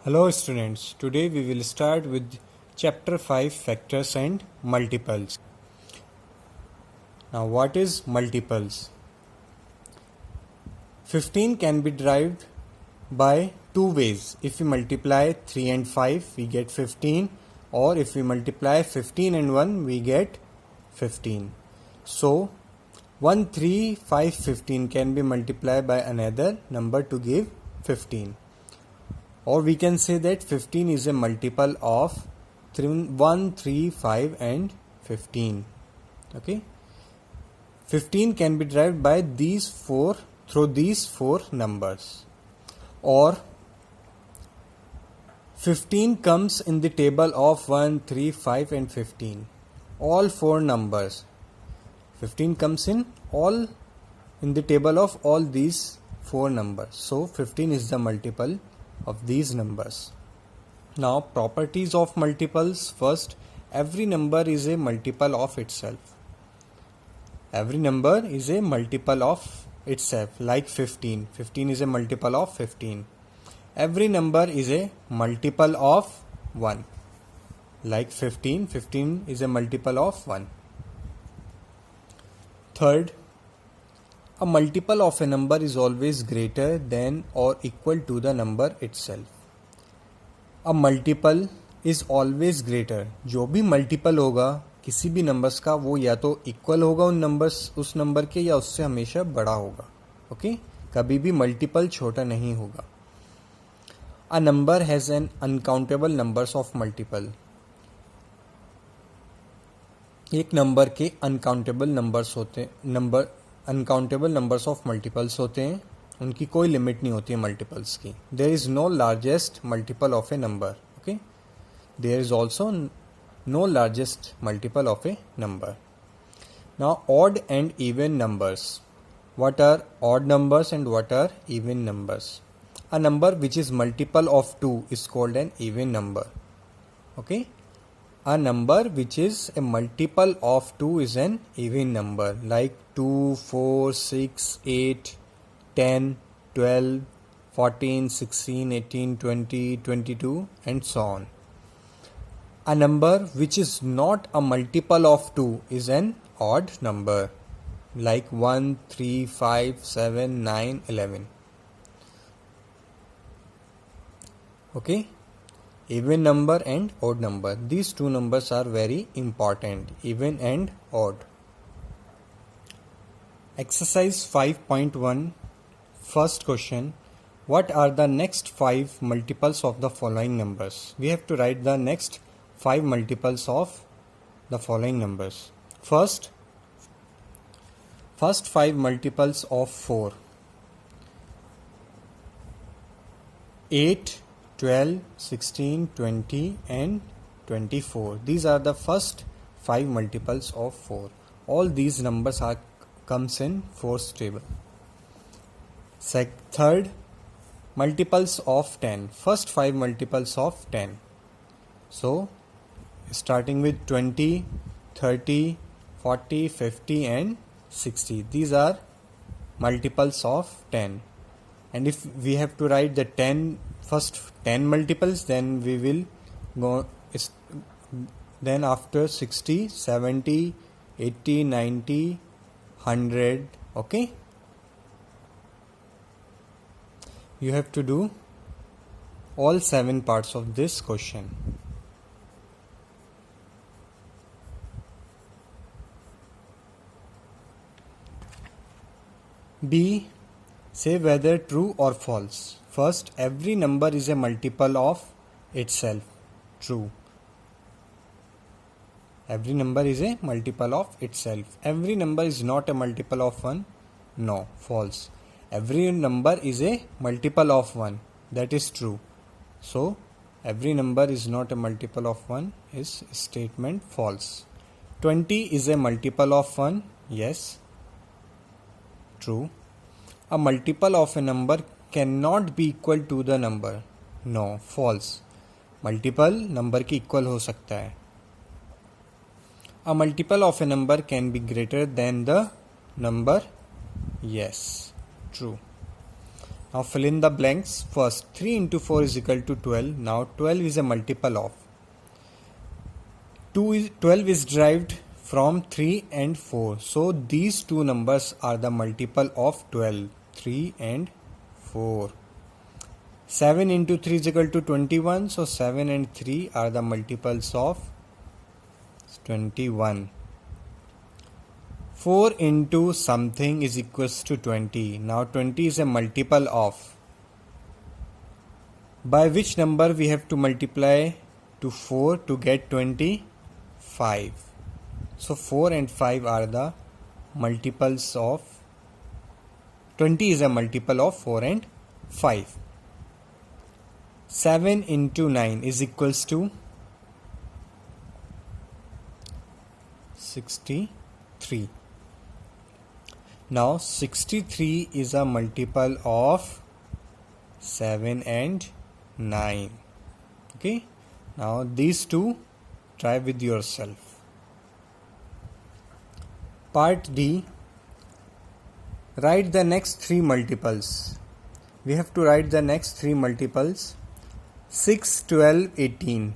Hello students, today we will start with chapter 5 factors and multiples. Now what is multiples? 15 can be derived by two ways. If we multiply 3 and 5 we get 15, or if we multiply 15 and 1 we get 15. So 1, 3, 5, 15 can be multiplied by another number to give 15. Or we can say that 15 is a multiple of 1, 3, 5 and 15. Okay. 15 can be derived by through these four numbers. Or 15 comes in the table of 1, 3, 5 and 15. All four numbers. 15 comes in the table of all these four numbers. So 15 is the multiple of these numbers. Now properties of multiples. First, every number is a multiple of itself. Every number is a multiple of itself, like 15. 15 is a multiple of 15. Every number is a multiple of 1. Like 15. 15 is a multiple of 1. Third, a multiple of a number is always greater than or equal to the number itself. A multiple is always greater. जो भी multiple होगा किसी भी numbers का, वो या तो equal होगा उस number के, या उससे हमेशा बड़ा होगा. Okay? कभी भी multiple छोटा नहीं होगा. A number has an uncountable numbers of multiple. एक number के uncountable numbers होते अनकाउंटेबल नंबर्स ऑफ मल्टीपल्स होते हैं. उनकी कोई लिमिट नहीं होती है मल्टीपल्स की. There is no largest multiple of a number. Okay, there is also no largest multiple of a number. Now odd and even numbers. What are odd numbers and what are even numbers? A number which is multiple of 2 is called an even number. Okay, a number which is a multiple of 2 is an even number, like 2, 4, 6, 8, 10, 12, 14, 16, 18, 20, 22 and so on. A number which is not a multiple of 2 is an odd number, like 1, 3, 5, 7, 9, 11. Okay? Even number and odd number. These two numbers are very important, even and odd. Exercise 5.1. First question. What are the next 5 multiples of the following numbers? We have to write the next 5 multiples of the following numbers. First 5 multiples of 4. 8, 12, 16, 20 and 24. These are the first 5 multiples of 4. All these numbers comes in 4th table. Third, multiples of 10. First 5 multiples of 10. So starting with 20, 30, 40, 50 and 60. These are multiples of 10. And if we have to write the first 10 multiples, then we will go then after 60, 70, 80, 90, 100. Okay, you have to do all 7 parts of this question. B. Say whether true or false. First, every number is a multiple of itself. True. Every number is a multiple of itself. Every number is not a multiple of 1. No. False. Every number is a multiple of 1. That is true. So, every number is not a multiple of 1 is statement false. 20 is a multiple of 1. Yes. True. A multiple of a number cannot be equal to the number. No. False. Multiple number की equal हो सकता है. A multiple of a number can be greater than the number. Yes. True. Now fill in the blanks. First, 3 into 4 is equal to 12. Now 12 is a multiple of 12 is derived from 3 and 4. So these two numbers are the multiple of 12, 3 and 4. 7 into 3 is equal to 21. So 7 and 3 are the multiples of 21. 4 into something is equals to 20. Now 20 is a multiple of. By which number we have to multiply to 4 to get 20? 5. So 4 and 5 are the multiples of 20 is a multiple of 4 and 5. 7 into 9 is equals to 63. Now 63 is a multiple of 7 and 9. Okay. Now these two try with yourself. Part D. Write the next three multiples. We have to write the next three multiples. 6, 12, 18.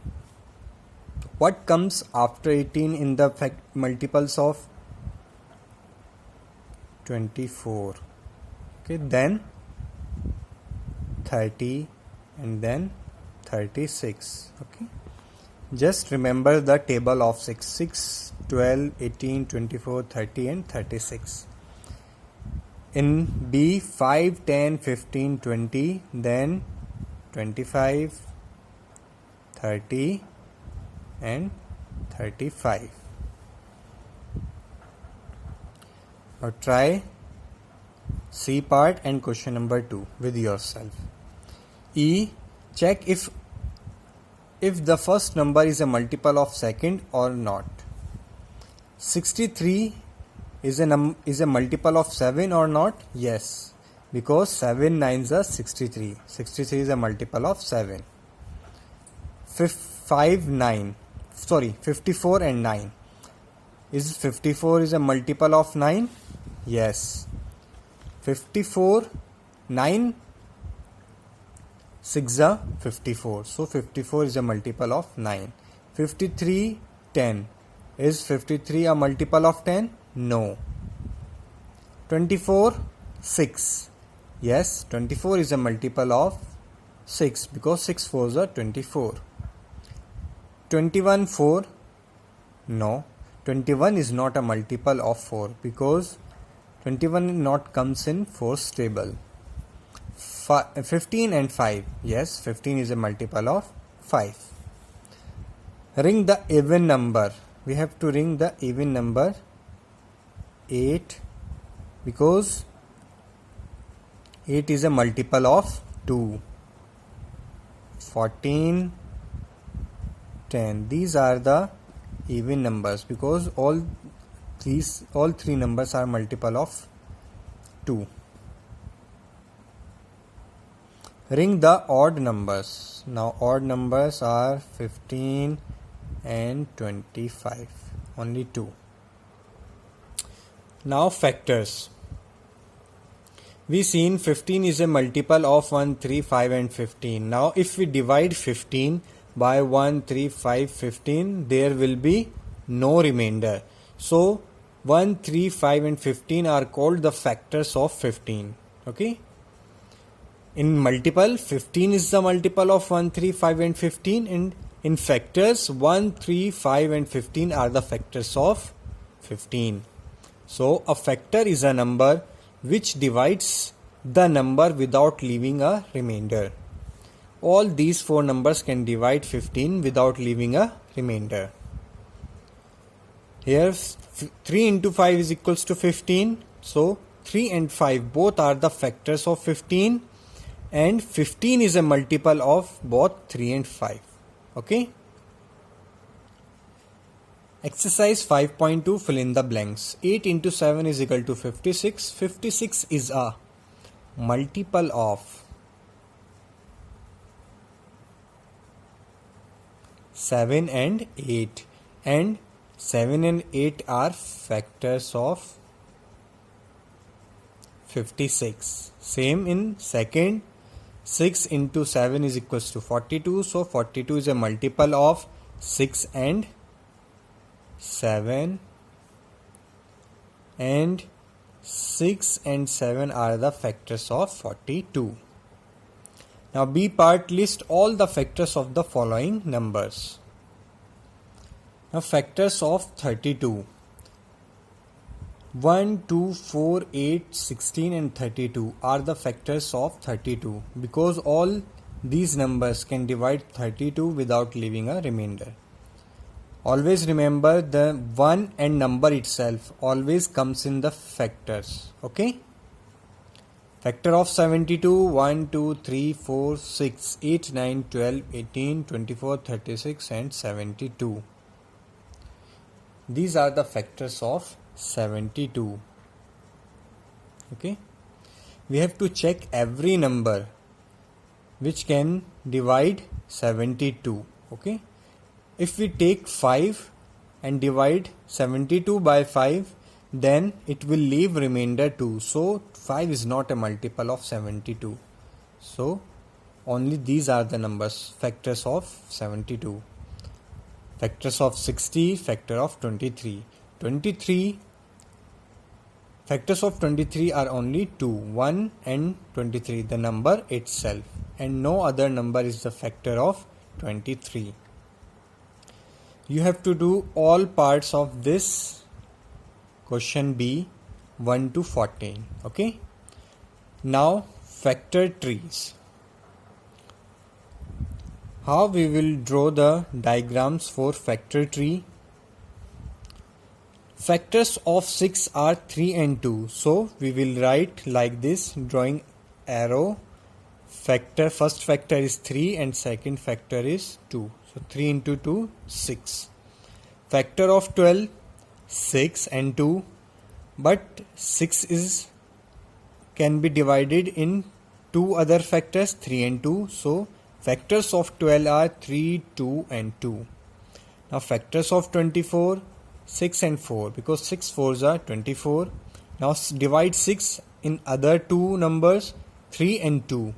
What comes after 18 in the multiples of 24? Okay, then 30 and then 36. Okay, just remember the table of 6. 6, 12, 18, 24, 30 and 36. In B, 5, 10, 15, 20, then 25, 30 and 35. Now try C part and question number 2 with yourself. E. Check if the first number is a multiple of second or not. 63 is a multiple of 7 or not? Yes, because 7 9s are 63. 63 is a multiple of 7. 54 and 9. Is 54 is a multiple of 9? Yes. 54, 9, 6 are 54. So 54 is a multiple of 9. 53, 10. Is 53 a multiple of 10? No. 24, 6. Yes, 24 is a multiple of 6 because 6 4s are 24. 21, 4. No. 21 is not a multiple of 4 because 21 not comes in 4's table. 15 and 5. Yes, 15 is a multiple of 5. Ring the even number. We have to ring the even number 8 because 8 is a multiple of 2. 14, 10. These are the even numbers because all three numbers are multiple of 2. Ring the odd numbers. Now odd numbers are 15 and 25. Only 2. Now factors. We seen 15 is a multiple of 1, 3, 5 and 15. Now if we divide 15 by 1, 3, 5, 15, there will be no remainder. So 1, 3, 5 and 15 are called the factors of 15. Okay. In multiple, 15 is the multiple of 1, 3, 5 and 15, and in factors 1, 3, 5 and 15 are the factors of 15. So a factor is a number which divides the number without leaving a remainder. All these four numbers can divide 15 without leaving a remainder. Here 3 into 5 is equals to 15. So 3 and 5 both are the factors of 15 and 15 is a multiple of both 3 and 5. Okay. Exercise 5.2, fill in the blanks. 8 into 7 is equal to 56. 56 is a multiple of 7 and 8, and 7 and 8 are factors of 56. Same in second. 6 into 7 is equals to 42. So 42 is a multiple of 6 and 7. And 6 and 7 are the factors of 42. Now B part, list all the factors of the following numbers. Now factors of 32. 1, 2, 4, 8, 16 and 32 are the factors of 32 because all these numbers can divide 32 without leaving a remainder. Always remember the 1 and number itself always comes in the factors. Okay? Factor of 72, 1, 2, 3, 4, 6, 8, 9, 12, 18, 24, 36 and 72. These are the factors of 72. Okay? We have to check every number which can divide 72. Okay? If we take 5 and divide 72 by 5, then it will leave remainder 2. So 5 is not a multiple of 72. So only these are the numbers, factors of 72. Factors of 60, factor of 23. Factors of 23 are only 2, 1 and 23, the number itself, and no other number is the factor of 23. You have to do all parts of this question B 1 to 14. Okay. Now factor trees. How we will draw the diagrams for factor tree? Factors of 6 are 3 and 2. So we will write like this, drawing arrow. Factor, first factor is 3 and second factor is 2. So 3 into 2, 6. Factor of 12, 6 and 2. But 6 can be divided in two other factors, 3 and 2. So factors of 12 are 3, 2 and 2. Now factors of 24, 6 and 4, because 6 4s are 24. Now divide 6 in other two numbers, 3 and 2.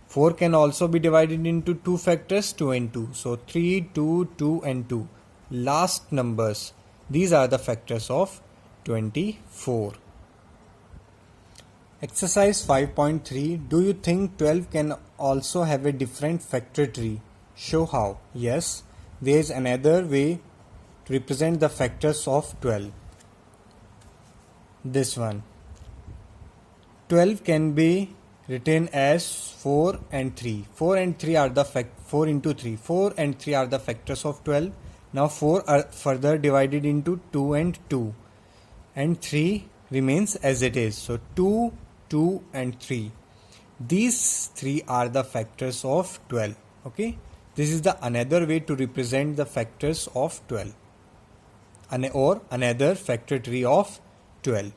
4 can also be divided into two factors, 2 and 2. So 3, 2, 2 and 2. Last numbers. These are the factors of 24. Exercise 5.3. Do you think 12 can also have a different factor tree? Show how. Yes, there is another way to represent the factors of 12. This one. 12 can be written as 4 and 3. 4 and 3 are the 4 into 3. 4 and 3 are the factors of 12. Now 4 are further divided into 2 and 2. And 3 remains as it is. So 2, 2 and 3. These 3 are the factors of 12. Okay. This is the another way to represent the factors of 12. Or another factor tree of 12.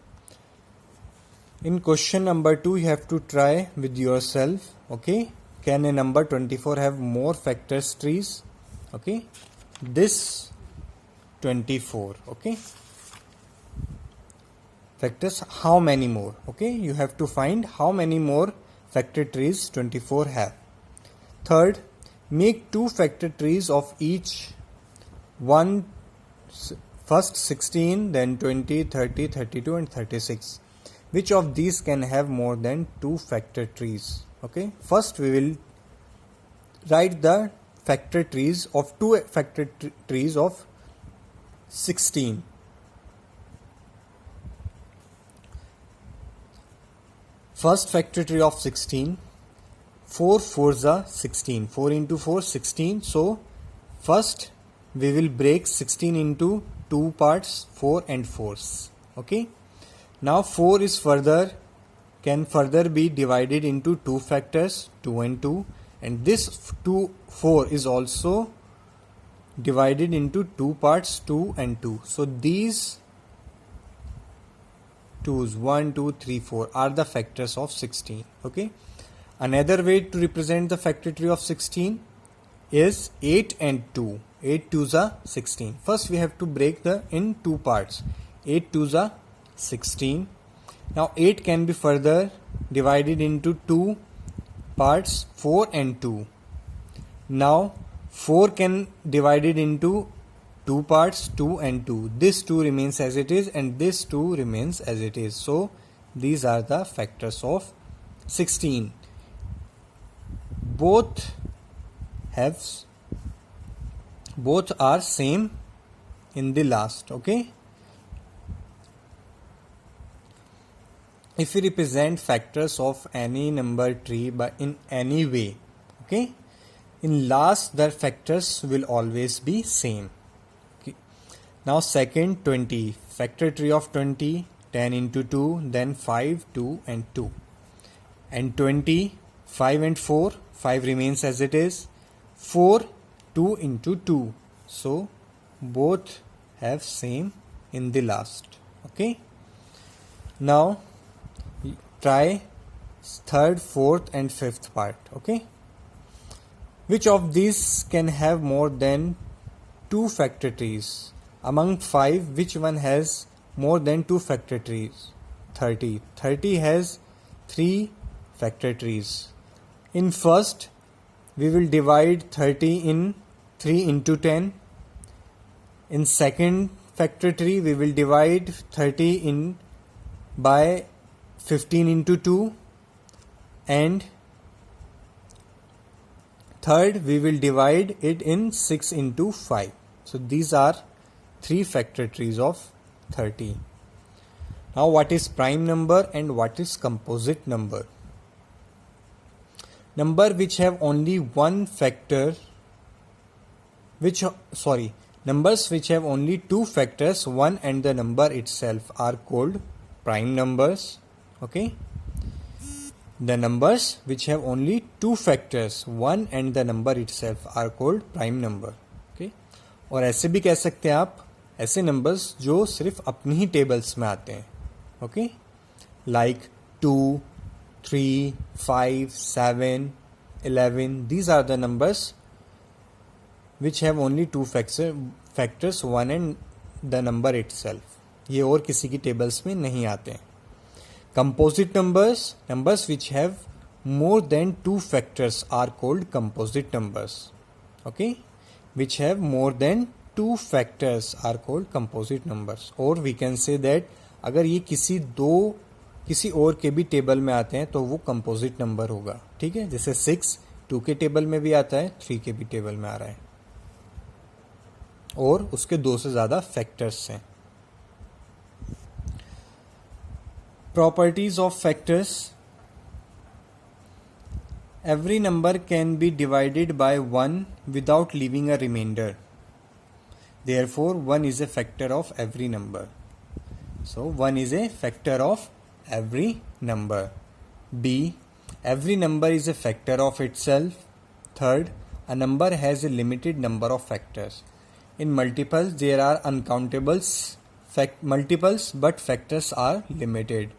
In question number 2, you have to try with yourself. Okay. Can a number 24 have more factors trees? Okay. This 24. Okay. Factors, how many more? Okay. You have to find how many more factor trees 24 have. Third, make two factor trees of each one. First 16, then 20, 30, 32 and 36. Which of these can have more than two factor trees? Okay. First we will write the factor trees of two factor trees of 16. First factor tree of 16. 4 4s are 16. 4 into 4, 16. So first we will break 16 into two parts, 4 and 4s. Okay. Now 4 is can further be divided into two factors, 2 and 2. And this 4 is also divided into two parts, 2 and 2. So these 2's, 1, 2, 3, 4 are the factors of 16. Okay. Another way to represent the factor tree of 16 is 8 and 2. 8 2's are 16. First we have to break in two parts. 8 2's are 16. Now 8 can be further divided into two parts, 4 and 2. Now 4 can divided into two parts, 2 and 2. This 2 remains as it is and this 2 remains as it is. So these are the factors of 16. Both are same in the last. Okay. If we represent factors of any number tree by in any way, okay, in last the factors will always be same. Okay. Now second, 20, factor tree of 20, 10 into 2, then 5, 2 and 2, and 20, 5 and 4, 5 remains as it is, 4, 2 into 2, so both have same in the last. Okay. Now try third, fourth and fifth part. Okay. Which of these can have more than 2 factor trees? Among 5, which one has more than 2 factor trees? 30. 30 has 3 factor trees. In first, we will divide 30 in 3 into 10. In second factor tree, we will divide 30 in by 15 into 2, and third we will divide it in 6 into 5. So these are 3 factor trees of 30. Now what is prime number and what is composite number? Number which have only one factor, numbers which have only 2 factors, 1 and the number itself, are called prime numbers. Okay. The numbers which have only 2 factors, 1 and the number itself, are called prime number. Okay. और ऐसे भी कह सकते हैं आप, ऐसे numbers जो सिर्फ अपनी ही tables में आते हैं. Okay. Like 2, 3, 5, 7, 11. These are the numbers which have only 2 factors, 1 and the number itself. ये और किसी की tables में नहीं आते हैं. Composite numbers, numbers which have more than 2 factors, are called composite numbers. Okay, which have more than 2 factors are called composite numbers. Or we can say that अगर ये किसी और के भी टेबल में आते हैं तो वो composite number होगा. ठीक है, जैसे 6 2 के टेबल में भी आता है, 3 के भी टेबल में आ रहा है, और उसके 2 से ज़्यादा फैक्टर्स हैं. Properties of factors. Every number can be divided by 1 without leaving a remainder. Therefore, 1 is a factor of every number. So, 1 is a factor of every number. B. Every number is a factor of itself. Third, a number has a limited number of factors. In multiples, there are uncountables multiples, but factors are limited.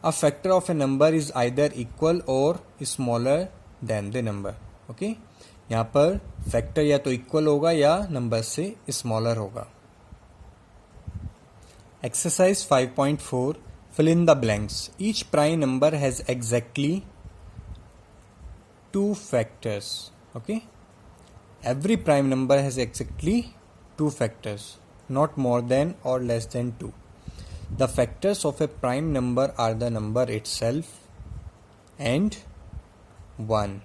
A factor of a number is either equal or smaller than the number. Okay, यहाँ पर factor या तो equal होगा या number से smaller होगा. Exercise 5.4. Fill in the blanks. Each prime number has exactly 2 factors. Okay, every prime number has exactly 2 factors, not more than or less than 2. The factors of a prime number are the number itself and 1.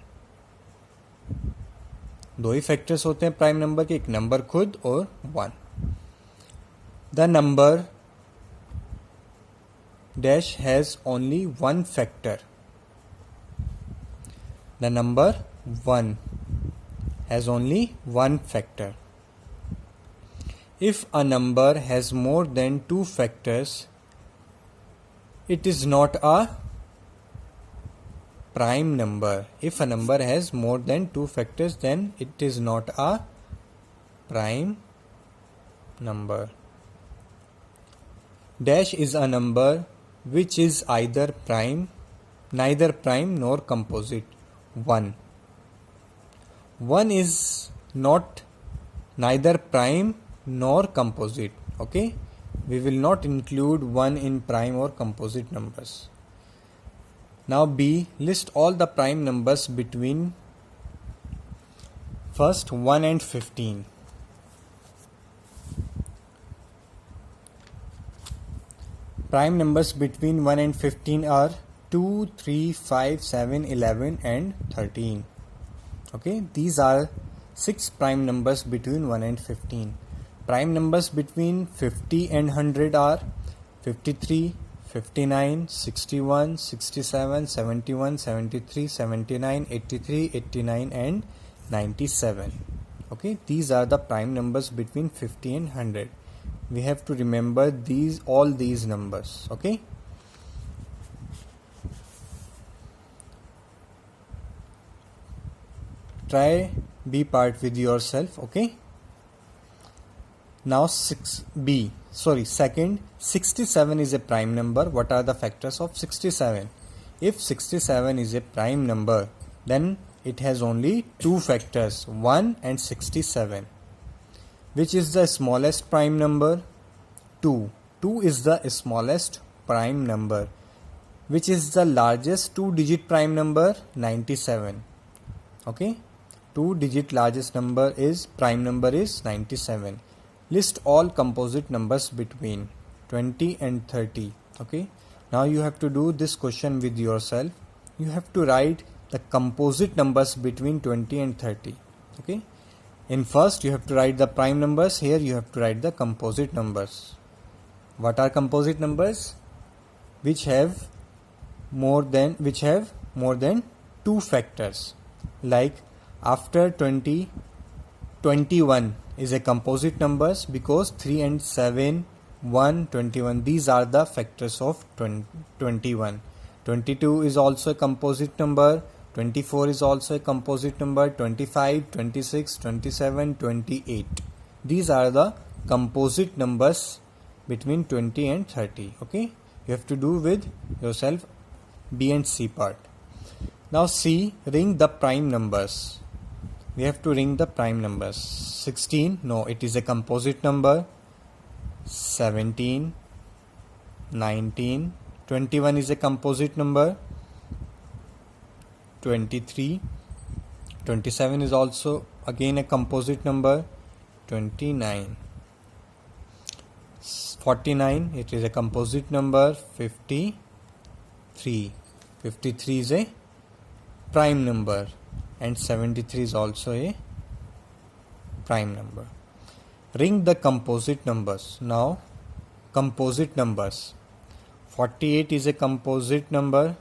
2 he factors होते हैं prime number के, एक number खुद और 1. The number dash has only one factor. The number 1 has only one factor. If a number has more than 2 factors, it is not a prime number. If a number has more than 2 factors, then it is not a prime number. Dash is a number which is neither prime nor composite. 1. 1 is not neither prime nor composite. Okay, We will not include 1 in prime or composite numbers. Now B, list all the prime numbers between first 1 and 15. Prime numbers between 1 and 15 are 2, 3, 5, 7, 11 and 13. Okay, these are 6 prime numbers between 1 and 15. Prime numbers between 50 and 100 are 53, 59, 61, 67, 71, 73, 79, 83, 89 and 97. Okay, these are the prime numbers between 50 and 100. We have to remember all these numbers. Okay, try B part with yourself. Okay, now second, 67 is a prime number. What are the factors of 67? If 67 is a prime number, then it has only two factors, 1 and 67. Which is the smallest prime number? 2. 2 is the smallest prime number. Which is the largest two-digit prime number? 97. Okay, two-digit largest number is prime number is 97. List all composite numbers between 20 and 30. Okay, now you have to do this question with yourself. You have to write the composite numbers between 20 and 30. Okay, in first you have to write the prime numbers. Here you have to write the composite numbers. What are composite numbers? Which have more than two factors. Like after 20, 21 is a composite numbers because 3 and 7, 1, 21. These are the factors of 21. 22 is also a composite number. 24 is also a composite number. 25, 26, 27, 28. These are the composite numbers between 20 and 30. Okay, you have to do with yourself B and C part. Now C, ring the prime numbers. We have to ring the prime numbers. 16, no, it is a composite number. 17, 19, 21 is a composite number. 23, 27 is also again a composite number. 29, 49, it is a composite number. 53 is a prime number, and 73 is also a prime number. Ring the composite numbers. Now composite numbers. 48 is a composite number.